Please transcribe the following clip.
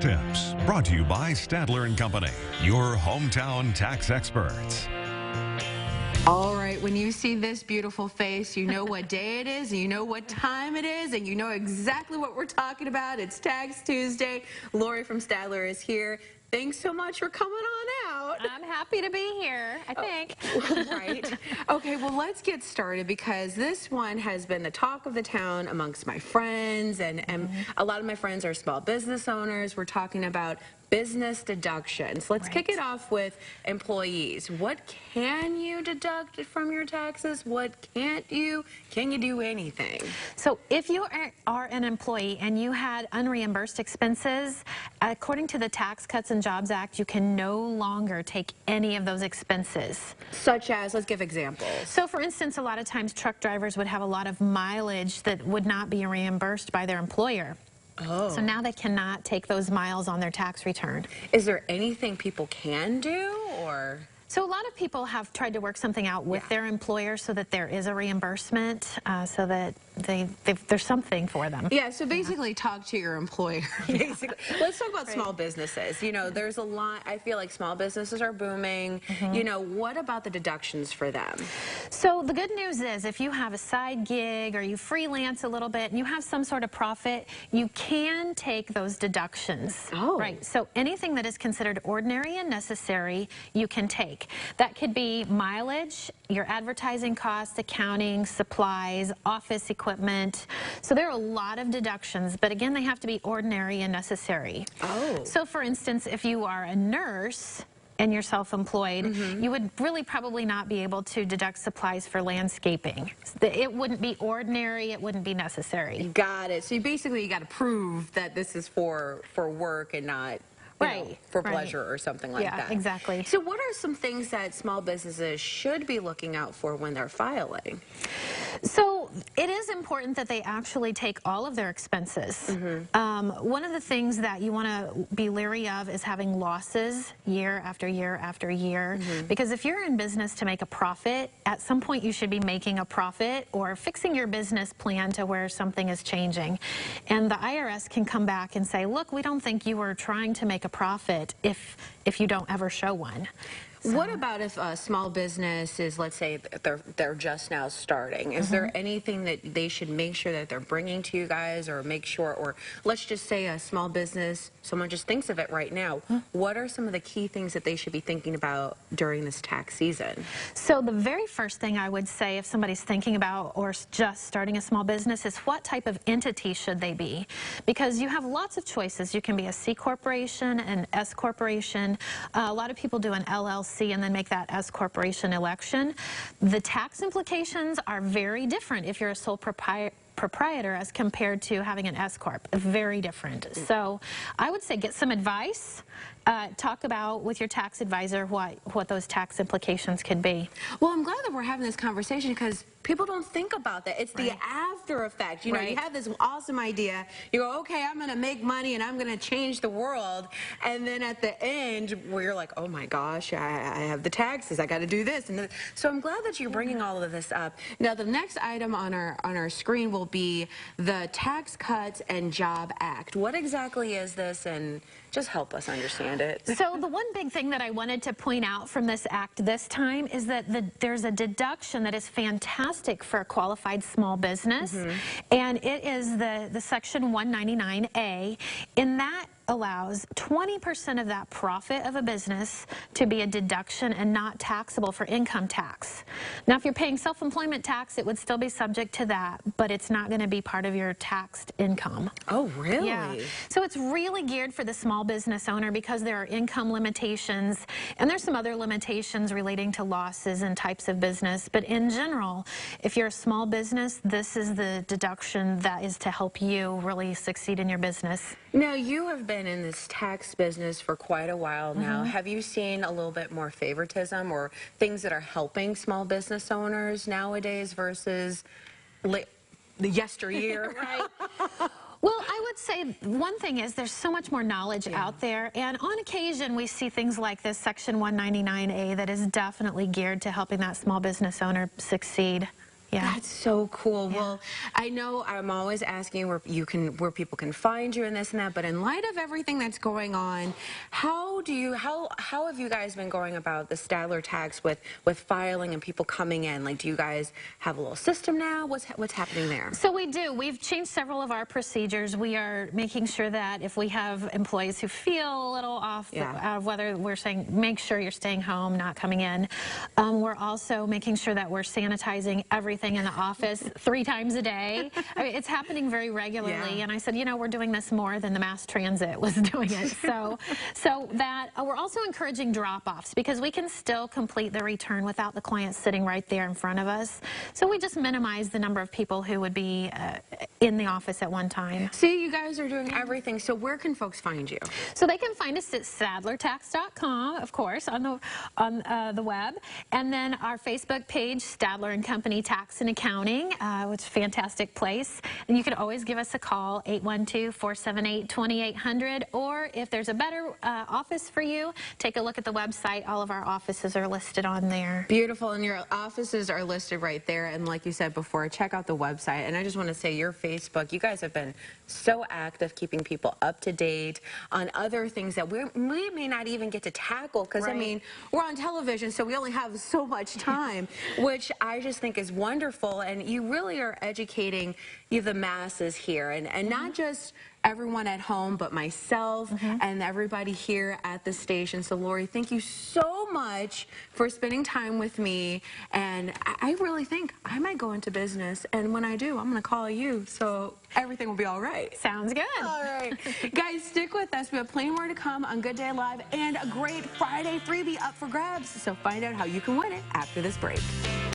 Tips, brought to you by Stadler & Company, your hometown tax experts. All right, when you see this beautiful face, you know what day it is, and you know what time it is, and you know exactly what we're talking about. It's Tax Tuesday. Lori from Stadler is here. Thanks so much for coming on out. I'm happy to be here, I think. Right. Okay, well, let's get started because this one has been the talk of the town amongst my friends, and a lot of my friends are small business owners. We're talking about business deductions. Let's kick it off with employees. What can you deduct from your taxes? What can't you? Can you do anything? So if you are an employee and you had unreimbursed expenses, according to the Tax Cuts and Jobs Act, you can no longer take any of those expenses. Such as, let's give examples. So for instance, a lot of times truck drivers would have a lot of mileage that would not be reimbursed by their employer. Oh. So now they cannot take those miles on their tax return. Is there anything people can do, or? So a lot of people have tried to work something out with their employer so that there is a reimbursement, so that there's something for them. Yeah, so basically talk to your employer. Basically. Let's talk about small businesses. You know, there's a lot, I feel like small businesses are booming. You know, what about the deductions for them? So the good news is if you have a side gig or you freelance a little bit and you have some sort of profit, you can take those deductions. Oh. Right. So anything that is considered ordinary and necessary, you can take. That could be mileage, your advertising costs, accounting, supplies, office equipment. So there are a lot of deductions, but again, they have to be ordinary and necessary. Oh. So for instance, if you are a nurse and you're self-employed, you would really probably not be able to deduct supplies for landscaping. It wouldn't be ordinary, it wouldn't be necessary. Got it. So you got to prove that this is for work and not for pleasure or something like that. Yeah, exactly. So what are some things that small businesses should be looking out for when they're filing? So it is important that they actually take all of their expenses. One of the things that you want to be leery of is having losses year after year after year, because if you're in business to make a profit, at some point you should be making a profit or fixing your business plan to where something is changing. And the IRS can come back and say, look, we don't think you were trying to make a profit if you don't ever show one. So. What about if a small business is, let's say, they're just now starting? Is there anything that they should make sure that they're bringing to you guys, or make sure, or let's just say a small business, someone just thinks of it right now. What are some of the key things that they should be thinking about during this tax season? So the very first thing I would say if somebody's thinking about or just starting a small business is what type of entity should they be? Because you have lots of choices. You can be a C corporation, an S corporation. A lot of people do an LLC and then make that S corporation election. The tax implications are very different if you're a sole proprietor as compared to having an S corp. Very different. So I would say get some advice. Talk about with your tax advisor what those tax implications could be. Well, I'm glad that we're having this conversation because people don't think about that. It's the after effect. You know, you have this awesome idea. You go, okay, I'm going to make money and I'm going to change the world. And then at the end, where you're like, oh my gosh, I have the taxes. I got to do this. And so I'm glad that you're bringing all of this up. Now, the next item on our screen will be the Tax Cuts and Job Act. What exactly is this, and just help us understand it. So the one big thing that I wanted to point out from this act this time is that there's a deduction that is fantastic for a qualified small business, and it is the Section 199A. In that allows 20% of that profit of a business to be a deduction and not taxable for income tax. Now, if you're paying self-employment tax, it would still be subject to that, but it's not going to be part of your taxed income. Oh, really? Yeah. So it's really geared for the small business owner because there are income limitations, and there's some other limitations relating to losses and types of business. But in general, if you're a small business, this is the deduction that is to help you really succeed in your business. Now, you have been in this tax business for quite a while now. Have you seen a little bit more favoritism or things that are helping small business owners nowadays versus the yesteryear? Right. Well, I would say one thing is there's so much more knowledge out there, and on occasion we see things like this Section 199A that is definitely geared to helping that small business owner succeed. That's so cool. Well, I know I'm always asking where people can find you and this and that, but in light of everything that's going on, how have you guys been going about the Stadler tax with filing and people coming in? Like, do you guys have a little system now? What's happening there? So we do. We've changed several of our procedures. We are making sure that if we have employees who feel a little off, whether we're saying make sure you're staying home, not coming in, we're also making sure that we're sanitizing everything in the office 3 times a day. I mean, it's happening very regularly, and I said, you know, we're doing this more than the mass transit was doing it. So that we're also encouraging drop-offs because we can still complete the return without the client sitting right there in front of us. So we just minimize the number of people who would be in the office at one time. See, you guys are doing everything. So where can folks find you? So they can find us at StadlerTax.com, of course, on the web, and then our Facebook page, Stadler & Company Tax and Accounting, which is a fantastic place. And you can always give us a call, 812-478-2800, or if there's a better office for you, take a look at the website. All of our offices are listed on there. Beautiful, and your offices are listed right there. And like you said before, check out the website. And I just want to say your Facebook, you guys have been so active keeping people up to date on other things that we may not even get to tackle because, I mean, we're on television, so we only have so much time, which I just think is wonderful. And you really are educating the masses here, and not just everyone at home, but myself and everybody here at the station. So, Lori, thank you so much for spending time with me. And I really think I might go into business. And when I do, I'm going to call you. So everything will be all right. Sounds good. All right. Guys, stick with us. We have plenty more to come on Good Day Live and a great Friday freebie up for grabs. So find out how you can win it after this break.